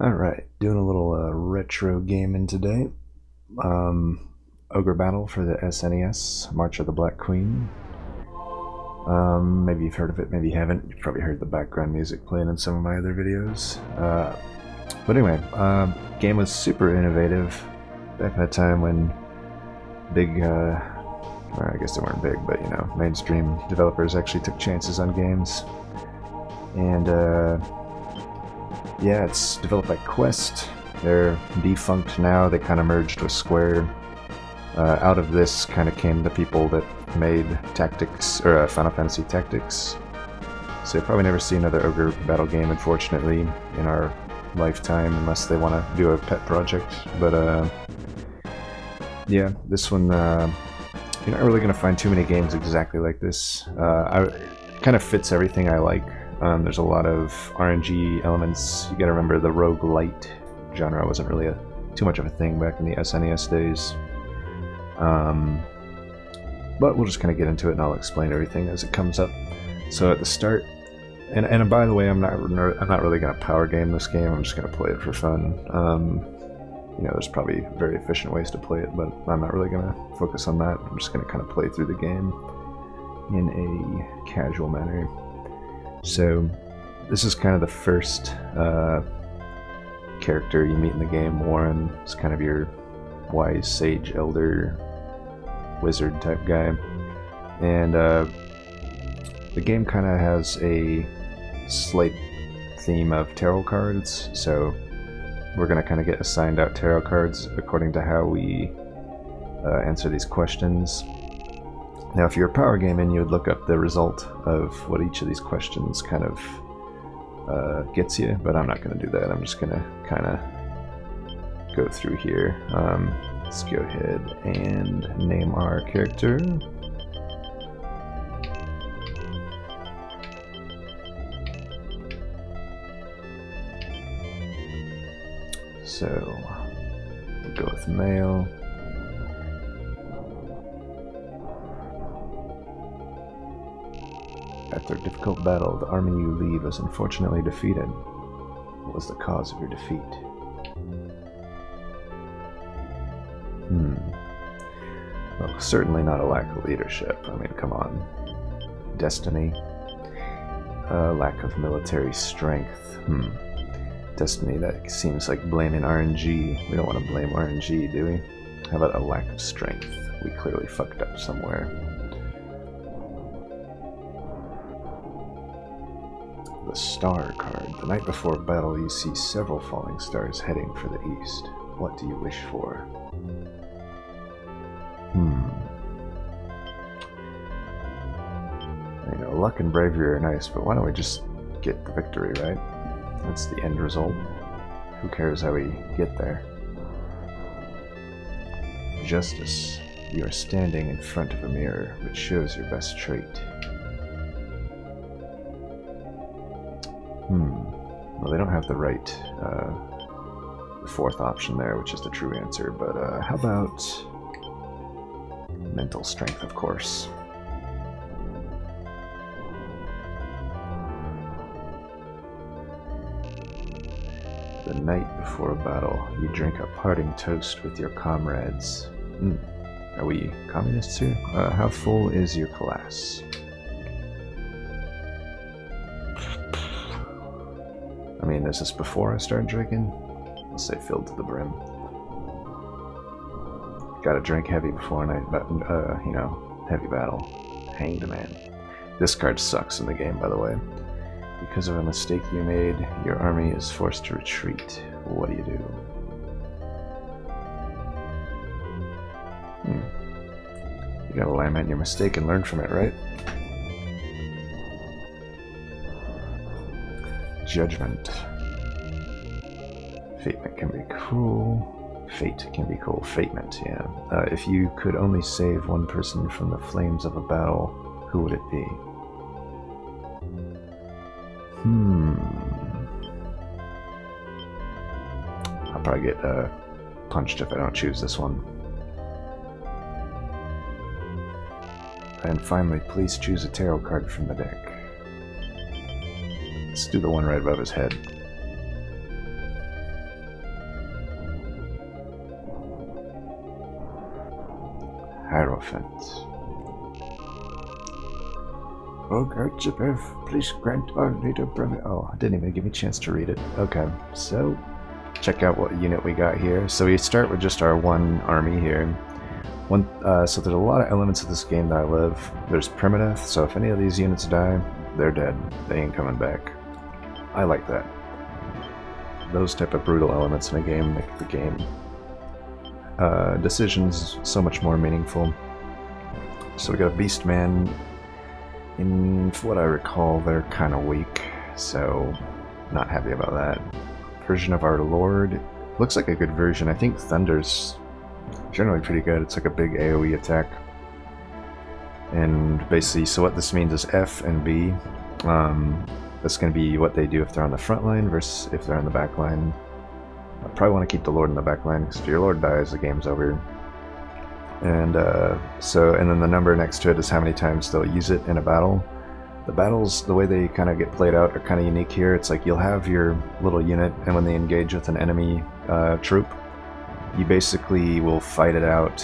Alright, doing a little retro gaming today. Ogre Battle for the SNES, March of the Black Queen. Maybe you've heard of it, maybe you haven't. You've probably heard the background music playing in some of my other videos. But anyway, game was super innovative back in a time when big, well, I guess they weren't big, but mainstream developers actually took chances on games. And yeah, it's developed by Quest. They're defunct now. They kind of merged with Square. Out of this kind of came the people that made Tactics, or Final Fantasy Tactics. So you'll probably never see another Ogre Battle game, unfortunately, in our lifetime, unless they want to do a pet project. But yeah, this one, you're not really going to find too many games exactly like this. It kind of fits everything I like. There's a lot of RNG elements. You gotta remember the roguelite genre wasn't really too much of a thing back in the SNES days. But we'll just kind of get into it and I'll explain everything as it comes up. So at the start, and by the way, I'm not really gonna power game this game. I'm just gonna play it for fun. There's probably very efficient ways to play it, but I'm not really gonna focus on that. I'm just gonna kind of play through the game in a casual manner. So, this is kind of the first character you meet in the game, Warren. It's kind of your wise sage elder wizard type guy. And the game kind of has a slight theme of tarot cards, so we're going to kind of get assigned out tarot cards according to how we answer these questions. Now, if you're a power gaming, you would look up the result of what each of these questions kind of gets you, but I'm not going to do that. I'm just going to kind of go through here. Let's go ahead and name our character. So, we'll go with male. After a difficult battle, the army you lead was unfortunately defeated. What was the cause of your defeat? Well, certainly not a lack of leadership. I mean, come on. Destiny. Lack of military strength. Destiny, that seems like blaming RNG. We don't want to blame RNG, do we? How about a lack of strength? We clearly fucked up somewhere. The star card. The night before battle, you see several falling stars heading for the east. What do you wish for? Luck and bravery are nice, but why don't we just get the victory, right? That's the end result. Who cares how we get there? Justice. You are standing in front of a mirror, which shows your best trait. Well, they don't have the right the fourth option there, which is the true answer, but how about mental strength, of course. The night before a battle, you drink a parting toast with your comrades. Are we communists here? How full is your glass? I mean, is this before I start drinking? I'll say filled to the brim. Gotta drink heavy before night, but heavy battle. Hanged man. This card sucks in the game, by the way. Because of a mistake you made, your army is forced to retreat. What do you do? You gotta lament your mistake and learn from it, right? Judgment. Fatement can be cruel. Fate can be cruel. Fatement, yeah. If you could only save one person from the flames of a battle, who would it be? I'll probably get punched if I don't choose this one. And finally, please choose a tarot card from the deck. Let's do the one right above his head. Hierophant. Oh, Gabriot, please grant our leader permit. Oh, I didn't even give me a chance to read it. Okay, so check out what unit we got here. So we start with just our one army here. So there's a lot of elements of this game that I love. There's permadeath, so if any of these units die, they're dead. They ain't coming back. I like that. Those type of brutal elements in a game make the game decisions so much more meaningful. So we got a Beastman. In what I recall, they're kind of weak, so not happy about that. Version of our Lord looks like a good version. I think Thunder's generally pretty good. It's like a big AoE attack. And basically, so what this means is F and B. That's going to be what they do if they're on the front line versus if they're on the back line. I probably want to keep the Lord in the back line, because if your Lord dies, the game's over. And and then the number next to it is how many times they'll use it in a battle. The battles, the way they kind of get played out, are kind of unique here. It's like you'll have your little unit, and when they engage with an enemy troop, you basically will fight it out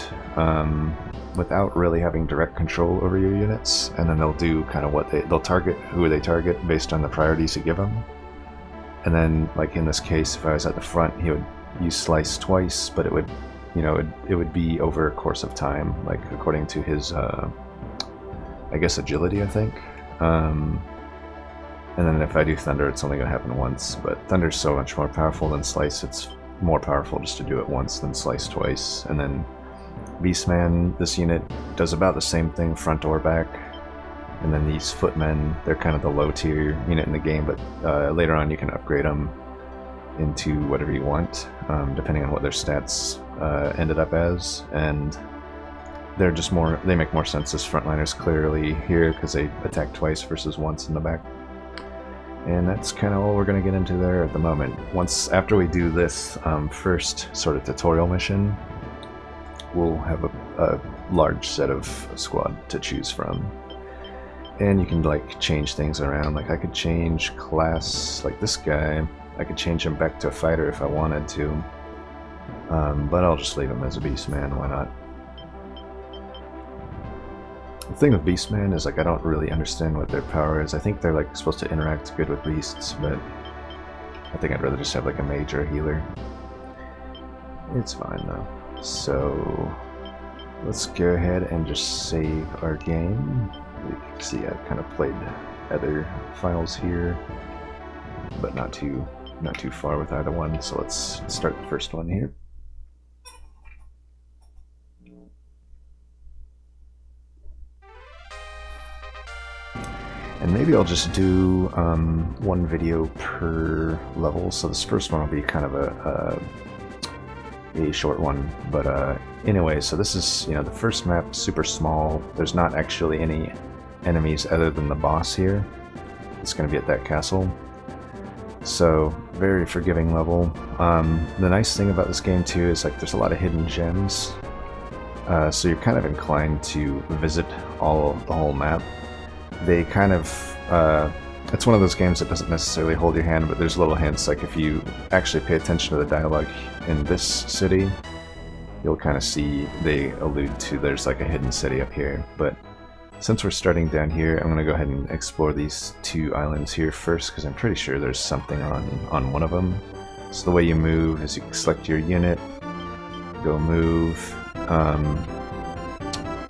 without really having direct control over your units, and then they'll do kind of what they'll target who they target based on the priorities you give them. And then, like in this case, if I was at the front, he would use slice twice, but it would, it would be over a course of time, like according to his, I guess, agility, I think. And then if I do Thunder, it's only going to happen once, but Thunder's so much more powerful than Slice. It's more powerful just to do it once than Slice twice. And then Beastman, this unit does about the same thing front or back. And then these Footmen, they're kind of the low tier unit in the game, but later on you can upgrade them into whatever you want, depending on what their stats ended up as. And they're just more, they make more sense as frontliners clearly here because they attack twice versus once in the back. And that's kind of all we're going to get into there at the moment. After we do this first sort of tutorial mission, we'll have a large set of squad to choose from. And you can like change things around. Like I could change class, like this guy, I could change him back to a fighter if I wanted to. But I'll just leave him as a Beastman, why not? The thing with Beastman is like I don't really understand what their power is. I think they're like supposed to interact good with beasts, but I think I'd rather just have like a mage or a healer. It's fine though. So let's go ahead and just save our game. You can see I kind of played other files here, but not too far with either one. So let's start the first one here. And maybe I'll just do one video per level. So this first one will be kind of a short one. But anyway, so this is, the first map, super small. There's not actually any enemies other than the boss here. It's going to be at that castle. So very forgiving level. The nice thing about this game too is like there's a lot of hidden gems. So you're kind of inclined to visit the whole map. They kind of, it's one of those games that doesn't necessarily hold your hand, but there's little hints, like if you actually pay attention to the dialogue in this city, you'll kind of see they allude to there's like a hidden city up here. But since we're starting down here, I'm going to go ahead and explore these two islands here first, because I'm pretty sure there's something on one of them. So the way you move is you select your unit, go move,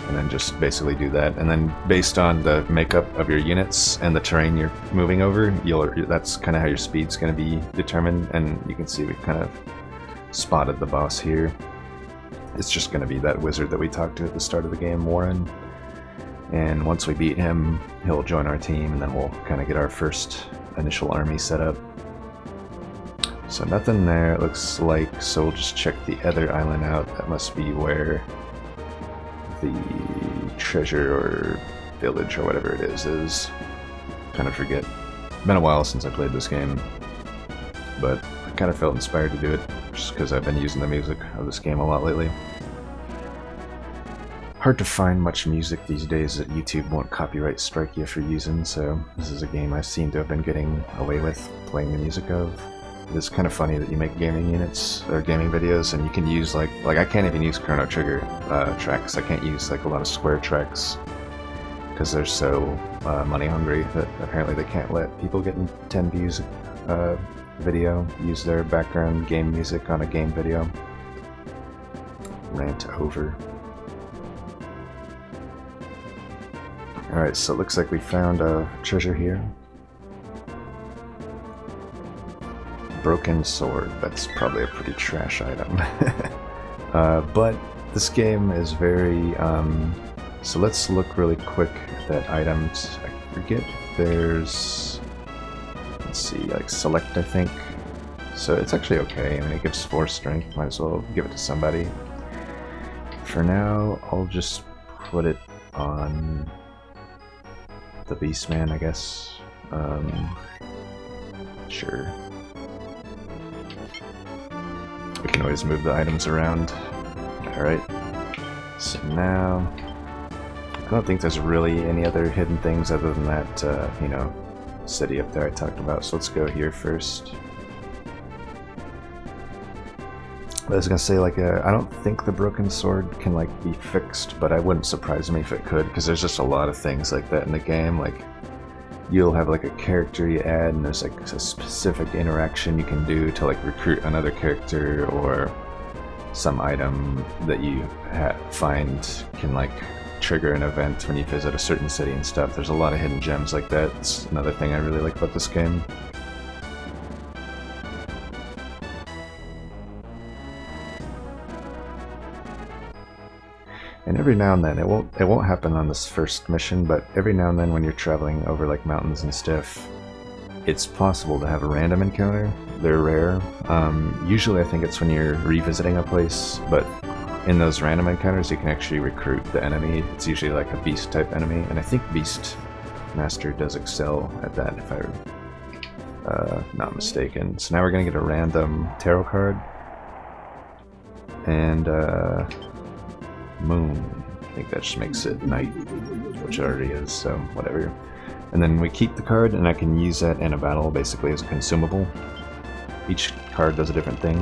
and then just basically do that. And then based on the makeup of your units and the terrain you're moving over, that's kind of how your speed's going to be determined. And you can see we've kind of spotted the boss here. It's just going to be that wizard that we talked to at the start of the game, Warren. And once we beat him, he'll join our team, and then we'll kind of get our first initial army set up. So nothing there, it looks like, so we'll just check the other island out. That must be where the treasure or village or whatever it is. Kind of forget. Been a while since I played this game, but I kind of felt inspired to do it just because I've been using the music of this game a lot lately. Hard to find much music these days that YouTube won't copyright strike you for using, so this is a game I seem to have been getting away with playing the music of. it's kind of funny that you make gaming units or gaming videos, and you can use like I can't even use Chrono Trigger tracks. I can't use like a lot of Square tracks because they're so money hungry that apparently they can't let people getting 10 views video use their background game music on a game video. Rant over. Alright, so it looks like we found a treasure here. Broken sword. That's probably a pretty trash item. But this game is very... so let's look really quick at that items. I forget if there's... Let's see, like select, I think. So it's actually okay. I mean, it gives 4 strength. Might as well give it to somebody. For now, I'll just put it on the Beastman, I guess. Sure. We can always move the items around. Alright. So now... I don't think there's really any other hidden things other than that, you know, city up there I talked about. So let's go here first. I was gonna say, like, I don't think the broken sword can, like, be fixed, but it wouldn't surprise me if it could, because there's just a lot of things like that in the game. Like, you'll have, like, a character you add, and there's, like, a specific interaction you can do to, like, recruit another character, or some item that you find can, like, trigger an event when you visit a certain city and stuff. There's a lot of hidden gems like that. It's another thing I really like about this game. And every now and then, it won't happen on this first mission, but every now and then when you're traveling over like mountains and stuff, it's possible to have a random encounter. They're rare. Usually I think it's when you're revisiting a place, but in those random encounters you can actually recruit the enemy. It's usually like a beast type enemy, and I think Beast Master does excel at that if I'm not mistaken. So now we're gonna get a random tarot card. And moon. I think that just makes it night, which it already is, so whatever. And then we keep the card, and I can use that in a battle basically as a consumable. Each card does a different thing.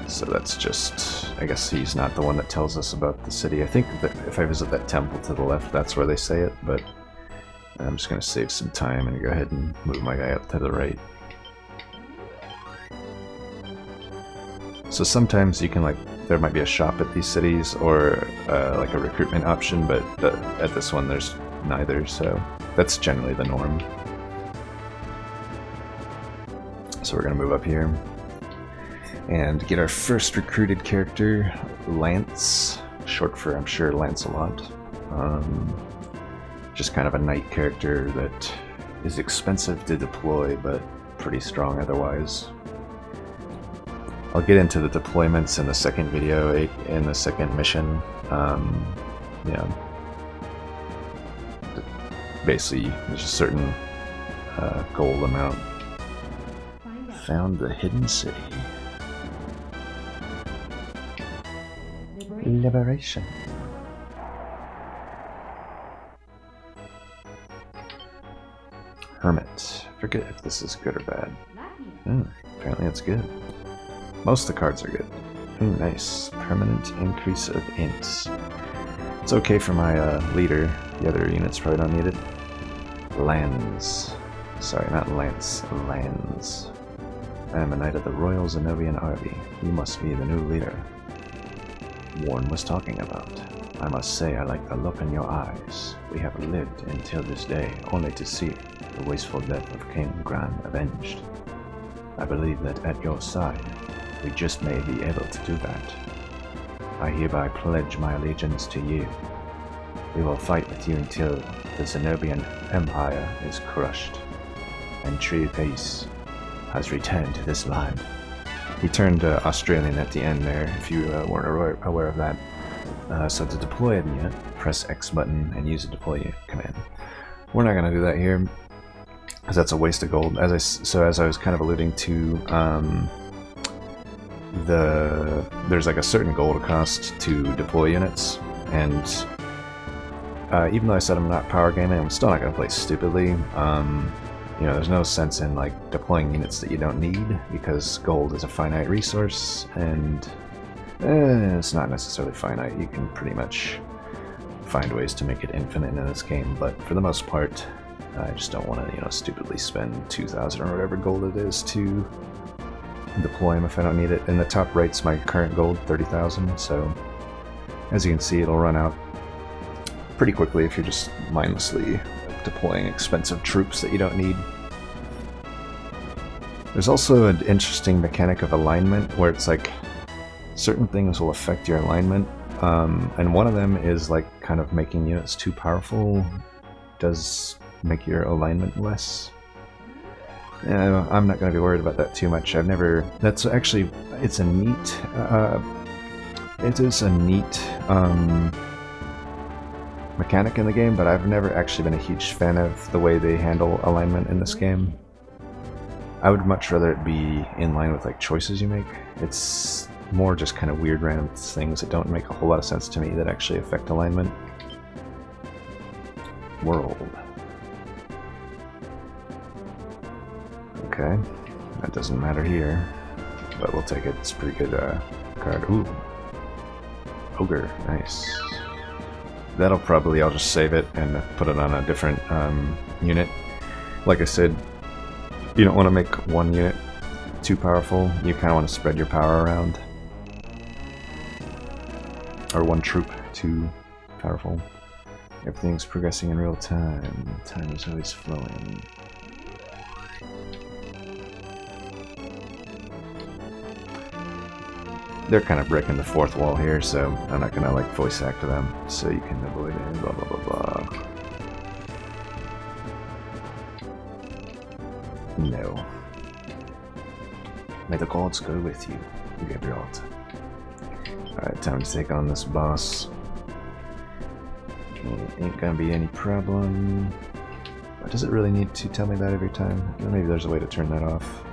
So that's just, I guess he's not the one that tells us about the city. I think that if I visit that temple to the left, that's where they say it, but I'm just going to save some time and go ahead and move my guy up to the right. So sometimes you can, like, there might be a shop at these cities or like a recruitment option, but at this one there's neither, so that's generally the norm. So we're going to move up here and get our first recruited character, Lance, short for, I'm sure, Lancelot. Just kind of a knight character that is expensive to deploy, but pretty strong otherwise. I'll get into the deployments in the second video, in the second mission. Yeah. Basically, there's a certain gold amount. Found the hidden city. Liberation. Hermit. Forget if this is good or bad. Apparently it's good. Most of the cards are good. Ooh, nice. Permanent increase of ints. It's okay for my leader. The other units probably don't need it. Lands. Sorry, not Lance. Lands. I am a knight of the Royal Zenobian Army. You must be the new leader Warren was talking about. I must say I like the look in your eyes. We have lived until this day only to see the wasteful death of King Gran avenged. I believe that at your side, we just may be able to do that. I hereby pledge my allegiance to you. We will fight with you until the Zenobian Empire is crushed, and true peace has returned to this land. He turned Australian at the end there, if you weren't aware of that. So to deploy a unit, press X button and use the deploy command. We're not going to do that here, because that's a waste of gold. As I was kind of alluding to, there's like a certain gold cost to deploy units, and even though I said I'm not power gaming, I'm still not going to play stupidly. You know, there's no sense in like deploying units that you don't need, because gold is a finite resource, and it's not necessarily finite. You can pretty much find ways to make it infinite in this game, but for the most part, I just don't want to, you know, stupidly spend 2,000 or whatever gold it is to deploy them if I don't need it. In the top right's my current gold, 30,000, so as you can see, it'll run out pretty quickly if you're just mindlessly deploying expensive troops that you don't need. There's also an interesting mechanic of alignment where it's like certain things will affect your alignment, and one of them is like kind of making units too powerful does make your alignment less. I'm not going to be worried about that too much. That's actually, it's a neat, it is a neat mechanic in the game, but I've never actually been a huge fan of the way they handle alignment in this game. I would much rather it be in line with like choices you make. It's more just kind of weird random things that don't make a whole lot of sense to me that actually affect alignment. World. Okay, that doesn't matter here, but we'll take it. It's a pretty good card. Ooh, Ogre, nice. That'll probably, I'll just save it and put it on a different unit. Like I said, you don't want to make one unit too powerful. You kind of want to spread your power around. Or one troop too powerful. Everything's progressing in real time. Time is always flowing. They're kind of breaking the fourth wall here, so I'm not gonna like voice act to them, so you can avoid it, blah blah blah blah. No. May the gods go with you, Gabriot. Alright, time to take on this boss. Ain't gonna be any problem. Does it really need to tell me that every time? Maybe there's a way to turn that off.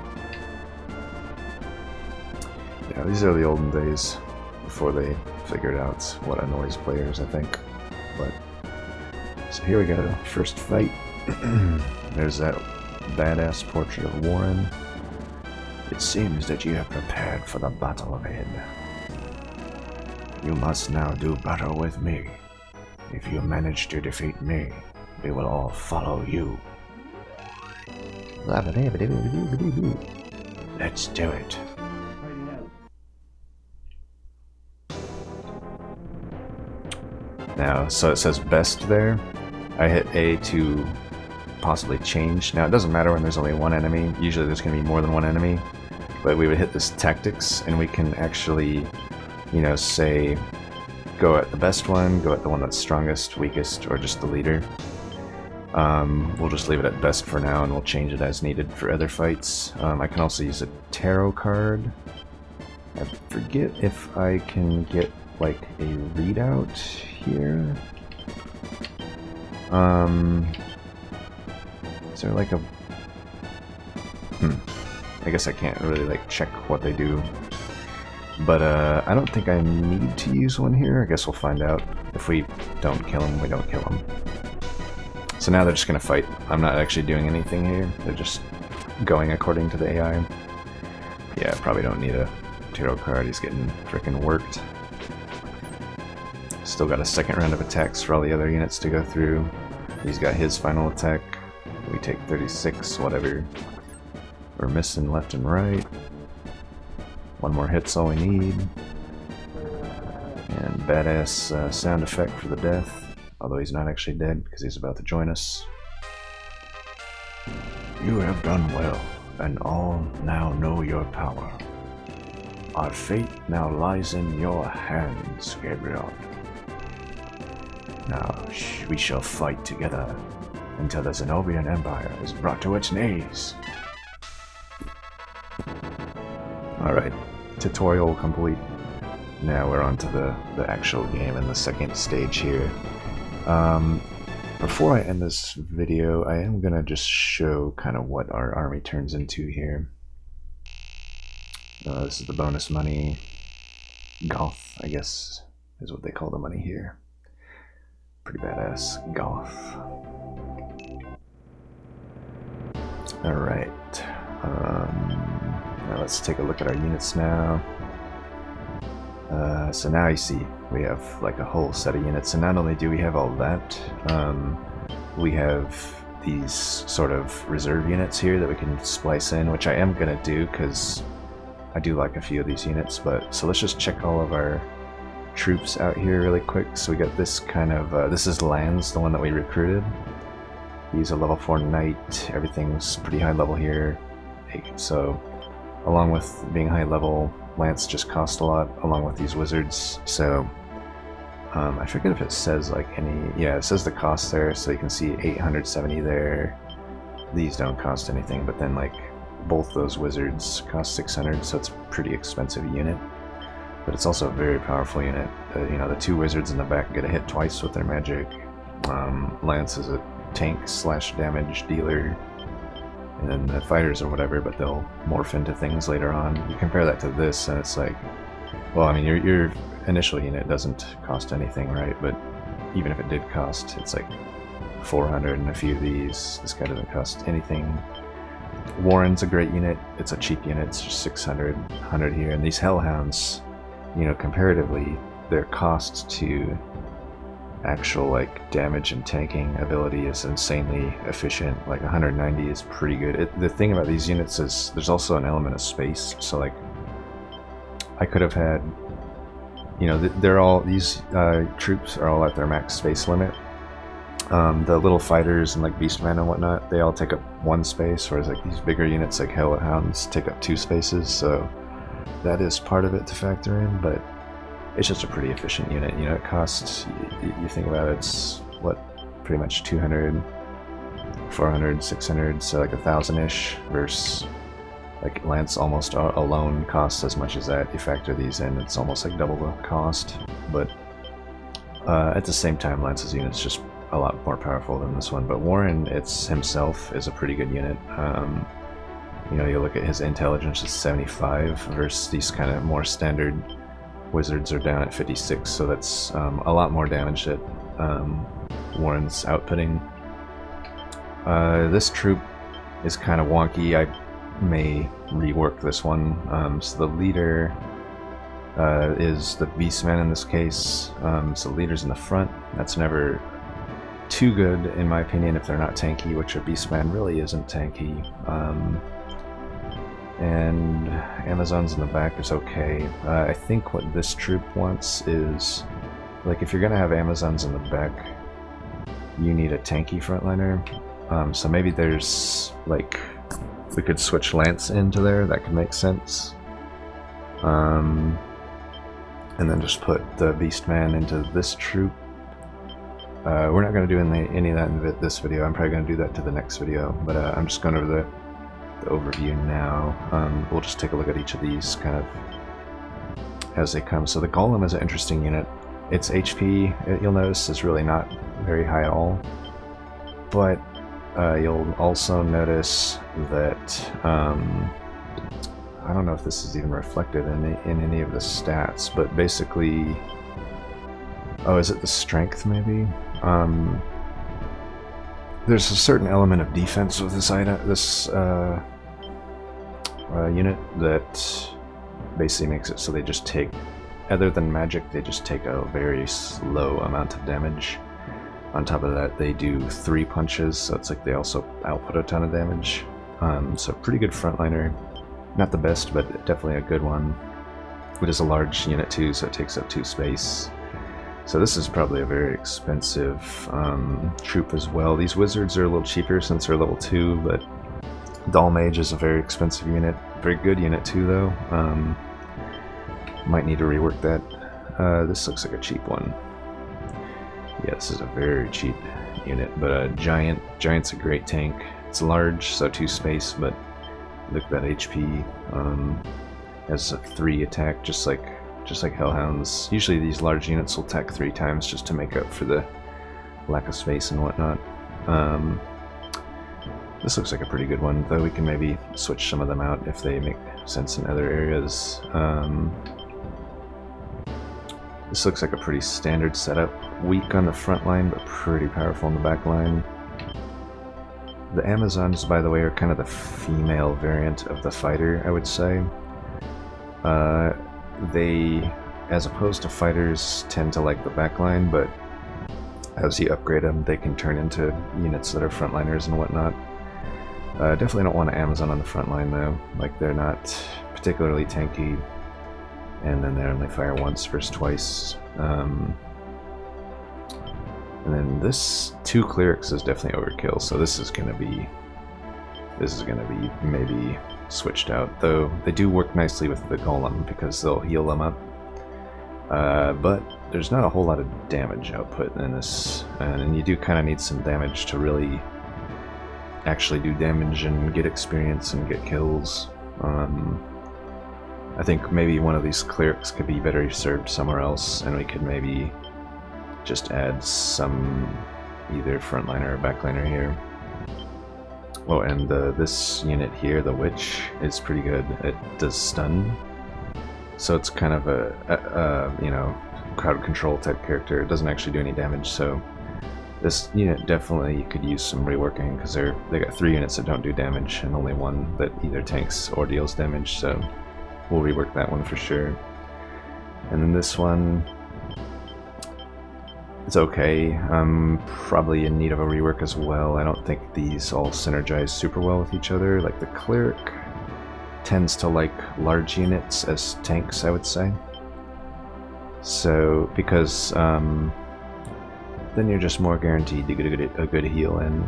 Yeah, these are the olden days, before they figured out what annoys players, I think. But so here we go, first fight. There's that badass portrait of Warren. It seems that you have prepared for the battle ahead. You must now do battle with me. If you manage to defeat me, they will all follow you. Let's do it. Now, so it says best there. I hit A to possibly change. Now, it doesn't matter when there's only one enemy. Usually there's going to be more than one enemy. But we would hit this tactics, and we can actually, you know, say, go at the best one, go at the one that's strongest, weakest, or just the leader. We'll just leave it at best for now, and we'll change it as needed for other fights. I can also use a tarot card. I forget if I can get like a readout here. Is there like a... I guess I can't really like check what they do. But I don't think I need to use one here. I guess we'll find out. If we don't kill him, we don't kill him. So now they're just gonna fight. I'm not actually doing anything here. They're just going according to the AI. Yeah, probably don't need a tarot card. He's getting freaking worked. Still got a second round of attacks for all the other units to go through. He's got his final attack. We take 36, whatever. We're missing left and right. One more hit's all we need. And badass sound effect for the death. Although he's not actually dead because he's about to join us. You have done well, and all now know your power. Our fate now lies in your hands, Gabriot. Now we shall fight together until the Zenobian Empire is brought to its knees. Alright, tutorial complete. Now we're on to the actual game in the second stage here. Before I end this video, I am going to just show kind of what our army turns into here. This is the bonus money. Goth, I guess, is what they call the money here. Pretty badass. Goth. Alright. Now let's take a look at our units now. So now you see we have like a whole set of units, and not only do we have all that, we have these sort of reserve units here that we can splice in, which I am gonna do because I do like a few of these units. But so let's just check all of our troops out here really quick. So we got this kind of this is Lance, the one that we recruited. He's a level 4 knight. Everything's pretty high level here. So along with being high level, Lance just cost a lot along with these wizards. So I forget if it says like any, yeah, it says the cost there, so you can see 870 there. These don't cost anything, but then like both those wizards cost 600, so it's a pretty expensive unit. But it's also a very powerful unit. You know, the two wizards in the back get a hit twice with their magic. Lance is a tank / damage dealer, and then the fighters or whatever, but they'll morph into things later on. You compare that to this, and it's like, well, I mean, your initial unit doesn't cost anything, right? But even if it did cost, it's like 400 and a few of these. This guy doesn't cost anything. Warren's a great unit. It's a cheap unit. It's just 600, 100 here. And these Hellhounds, you know, comparatively, their cost to actual like damage and tanking ability is insanely efficient. Like 190 is pretty good. The thing about these units is there's also an element of space. So like I could have had, you know, they're all, these troops are all at their max space limit. The little fighters and like Beastmen and whatnot, they all take up 1 space, whereas like these bigger units like Hellhounds take up 2 spaces. So that is part of it to factor in, but it's just a pretty efficient unit. You know, it costs, you think about it, it's what, pretty much 200, 400, 600, so like 1,000-ish, versus like Lance almost alone costs as much as that. You factor these in, it's almost like double the cost. But at the same time, Lance's unit's just a lot more powerful than this one. But Warren, it's himself, is a pretty good unit. You know, you look at his intelligence is 75 versus these kind of more standard wizards are down at 56, so that's a lot more damage that Warren's outputting. This troop is kind of wonky. I may rework this one. So the leader is the Beastman in this case. So the leader's in the front. That's never too good in my opinion if they're not tanky, which a Beastman really isn't tanky. And Amazon's in the back is okay. I think what this troop wants is, like, if you're gonna have Amazons in the back, you need a tanky frontliner. So maybe there's, like, we could switch Lance into there, that could make sense. And then just put the Beastman into this troop. We're not going to do any of that in this video. I'm probably going to do that to the next video, but I'm just going over the overview now. We'll just take a look at each of these kind of as they come. So the Golem is an interesting unit. Its HP, you'll notice, is really not very high at all, but you'll also notice that I don't know if this is even reflected in any of the stats, but basically, oh, is it the strength maybe? There's a certain element of defense with this item, this unit, that basically makes it so they just take, other than magic, they just take a very slow amount of damage. On top of that, they do 3 punches, so it's like they also output a ton of damage. So pretty good frontliner. Not the best, but definitely a good one. It is a large unit too, so it takes up 2 space. So this is probably a very expensive troop as well. These wizards are a little cheaper since they're level 2, but Doll Mage is a very expensive unit. Very good unit too, though. Might need to rework that. This looks like a cheap one. Yeah, this is a very cheap unit, but Giant's a great tank. It's large, so 2 space, but look at that HP. Has a 3 attack, just like Hellhounds. Usually these large units will attack 3 times just to make up for the lack of space and whatnot. This looks like a pretty good one, though we can maybe switch some of them out if they make sense in other areas. This looks like a pretty standard setup. Weak on the front line, but pretty powerful on the back line. The Amazons, by the way, are kind of the female variant of the fighter, I would say. They, as opposed to fighters, tend to like the back line, but as you upgrade them, they can turn into units that are frontliners and whatnot. Definitely don't want an Amazon on the front line, though. Like, they're not particularly tanky, and then they only fire once versus twice. And then this 2 clerics is definitely overkill, so this is gonna be maybe switched out. Though they do work nicely with the golem because they'll heal them up. But there's not a whole lot of damage output in this, and you do kind of need some damage to really actually do damage and get experience and get kills. I think maybe one of these clerics could be better served somewhere else, and we could maybe just add some either frontliner or backliner here. Oh, and this unit here, the witch, is pretty good. It does stun, so it's kind of a you know, crowd control type character. It doesn't actually do any damage, so this unit definitely could use some reworking, because they got 3 units that don't do damage and only 1 that either tanks or deals damage, so we'll rework that one for sure. And then this one, it's okay. Probably in need of a rework as well. I don't think these all synergize super well with each other. Like, the cleric tends to like large units as tanks, I would say. So, because then you're just more guaranteed to get a good heal in.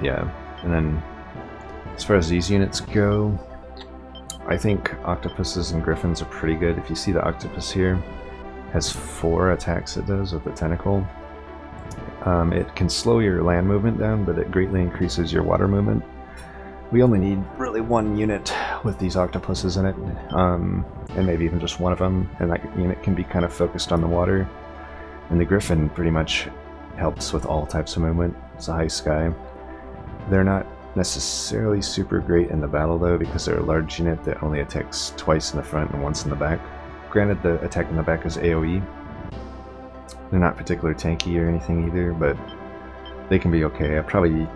Yeah. And then, as far as these units go, I think octopuses and griffins are pretty good. If you see the octopus here, has 4 attacks it does with the tentacle. It can slow your land movement down, but it greatly increases your water movement. We only need really 1 unit with these octopuses in it, and maybe even just one of them, and that unit can be kind of focused on the water. And the griffin pretty much helps with all types of movement. It's a high sky. They're not necessarily super great in the battle, though, because they're a large unit that only attacks twice in the front and once in the back. Granted, the attack in the back is AoE. They're not particularly tanky or anything either, but they can be okay. I probably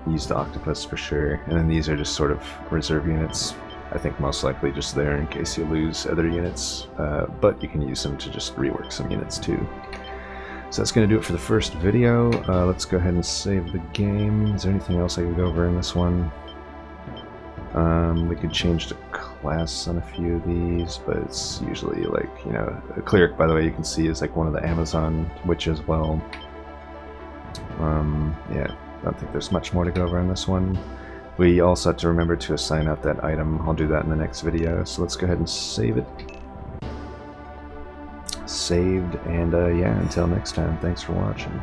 use the octopus for sure, and then these are just sort of reserve units. I think most likely just there in case you lose other units, but you can use them to just rework some units too. So that's going to do it for the first video. Let's go ahead and save the game. Is there anything else I could go over in this one? We could change the class on a few of these, but it's usually like, you know, a cleric, by the way, you can see is like one of the Amazon witches as well. Yeah, I don't think there's much more to go over in this one. We also have to remember to assign out that item. I'll do that in the next video, so let's go ahead and save it. Saved, and yeah, until next time, thanks for watching.